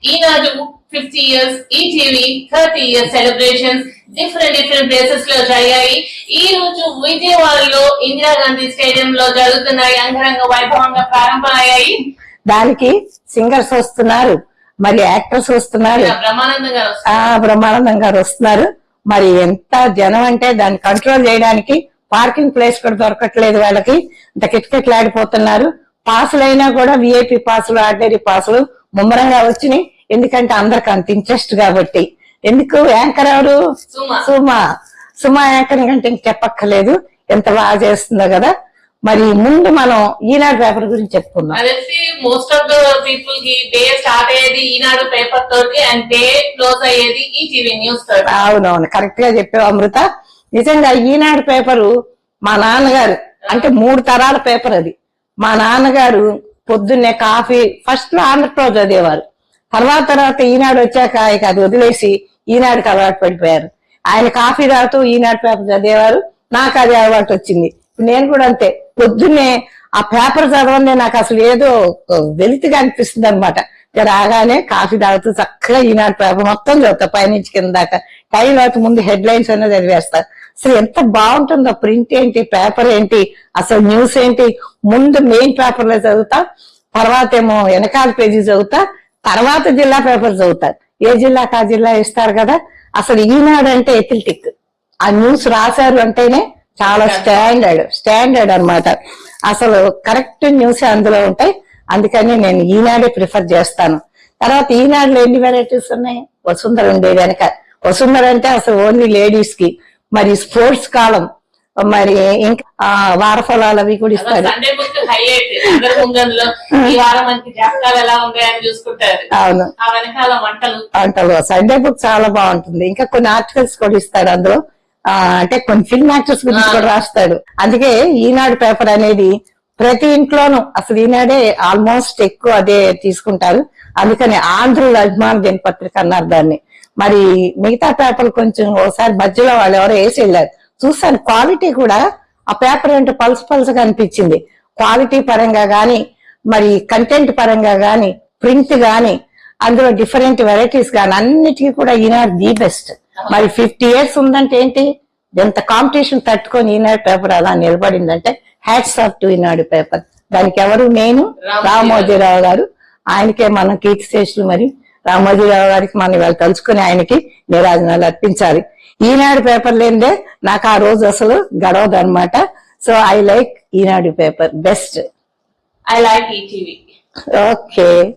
ఈనాడు 50 years, ETV 30 years celebrations different places లో జరిగాయి. ఈ రోజు విజయవాడలో ఇందిరాగాంధీ స్టేడియం లో జరుగుతున్నాయి. అంగరంగ వైభవంగా ప్రారంభమయ్యాయి. దానికి సింగర్స్ వస్తున్నారు, మరి యాక్టర్స్ వస్తున్నారు, బ్రహ్మానందం గారు వస్తున్నారు. మరి ఎంత జనం అంటే దాన్ని కంట్రోల్ చేయడానికి పార్కింగ్ ప్లేస్ కూడా దొరకట్లేదు వాళ్ళకి. ఇంత కిటకిటలాడిపోతున్నారు. పాసులైనా కూడా విఐపి పాసులు, ఆర్డినరీ పాసులు ముమ్మరంగా వచ్చినాయి. ఎందుకంటే అందరికి అంత ఇంట్రెస్ట్ కాబట్టి. ఎందుకు యాంకర్ ఎవరు? సుమా యాంకర్ కంటే ఇంక చెప్పక్కర్లేదు, ఎంత బాగా చేస్తుందో కదా. మరి ముందు మనం ఈనాడు పేపర్ గురించి చెప్పుకుందాం. మోస్ట్ ఆఫ్ ద పీపుల్ కి డే స్టార్ట్ అయ్యేది ఈనాడు పేపర్ తోటి అండ్ డే క్లోజ్ అయ్యేది ఈటీవీ న్యూస్ తోటి. అవునవును, కరెక్ట్ గా చెప్పావు అమృత. నిజంగా ఈనాడు పేపరు మా నాన్నగారు అంటే 3 తరాల పేపర్ అది. మా నాన్నగారు పొద్దున్నే కాఫీ ఫస్ట్ లో ఆంధ్రప్రదేశ్ చదివేవారు. తర్వాత ఈనాడు వచ్చాక ఇక అది వదిలేసి ఈనాడుకి అలవాటు పడిపోయారు. ఆయన కాఫీ తాగుతూ ఈనాడు పేపర్ చదివేవారు. నాకు అది అలవాటు వచ్చింది. నేను కూడా అంతే, పొద్దున్నే ఆ పేపర్ చదవండి నాకు అసలు ఏదో వెలితిగా అనిపిస్తుంది అనమాట. రాగానే కాఫీ తాగుతూ చక్కగా ఈనాడు పేపర్ మొత్తం చదువుతా, పైనుంచి కింద దాకా. టైం అవుతూ ముందు హెడ్ లైన్స్ అనేది చదివేస్తా. అసలు ఎంత బాగుంటుందో, ప్రింట్ ఏంటి, పేపర్ ఏంటి, అసలు న్యూస్ ఏంటి. ముందు మెయిన్ పేపర్ లో చదువుతా, తర్వాత ఏమో వెనకాల పేజీ చదువుతా, తర్వాత జిల్లా పేపర్ చదువుతా. ఏ జిల్లాకి ఆ జిల్లా ఇస్తారు కదా. అసలు ఈనాడు అంటే ఎథిలిటిక్. ఆ న్యూస్ రాశారు అంటేనే చాలా స్టాండర్డ్ అన్నమాట. అసలు కరెక్ట్ న్యూస్ అందులో ఉంటాయి. అందుకని నేను ఈనాడే ప్రిఫర్ చేస్తాను. తర్వాత ఈనాడులో ఎన్ని వెరైటీస్ ఉన్నాయి. వసుంధర ఉండేది వెనక. వసుంధర అంటే అసలు ఓన్లీ లేడీస్ కి. మరి స్పోర్ట్స్ కాలం, మరి ఇంకా వారఫలాలు అవి కూడా ఇస్తారు. అవును, వంటలు సండే బుక్ చాలా బాగుంటుంది. ఇంకా కొన్ని ఆర్టికల్స్ కూడా ఇస్తాడు అందులో. అంటే కొన్ని ఫిల్మ్ యాక్టర్స్ గురించి కూడా రాస్తాడు. అందుకే ఈనాడు పేపర్ అనేది ప్రతి ఇంట్లోనూ, అసలు ఈనాడే ఆల్మోస్ట్ ఎక్కువ అదే తీసుకుంటారు. అందుకని ఆంధ్రుల అభిమాన దినపత్రిక అన్నారు దాన్ని. మరి మిగతా పేపర్లు కొంచెం ఒకసారి మధ్యలో వాళ్ళు ఎవరో వేసి వెళ్ళారు, చూసాను. క్వాలిటీ కూడా ఆ పేపర్ అంటే పల్స్గా అనిపించింది. క్వాలిటీ పరంగా గాని, మరి కంటెంట్ పరంగా గాని, ప్రింట్ గాని, అందులో డిఫరెంట్ వెరైటీస్ గాని అన్నిటికీ కూడా ఈనాడు ది బెస్ట్. మరి 50 years ఉందంటే ఏంటి, ఎంత కాంపిటీషన్ తట్టుకొని ఈనాడు పేపర్ అలా నిలబడిందంటే hats off to Eenadu paper. దానికి ఎవరు మెయిన్? రామోజీరావు గారు. ఆయనకే మనం కీర్తిశేషులు. మరి రామోజీరావు గారికి మనం ఇవాళ తలుచుకుని ఆయనకి నీరాజనాలు అర్పించాలి. ఈనాడు పేపర్ లేనిదే నాకు ఆ రోజు అసలు గడవదు అనమాట. So I like Eenadu paper best. I like ETV. Okay.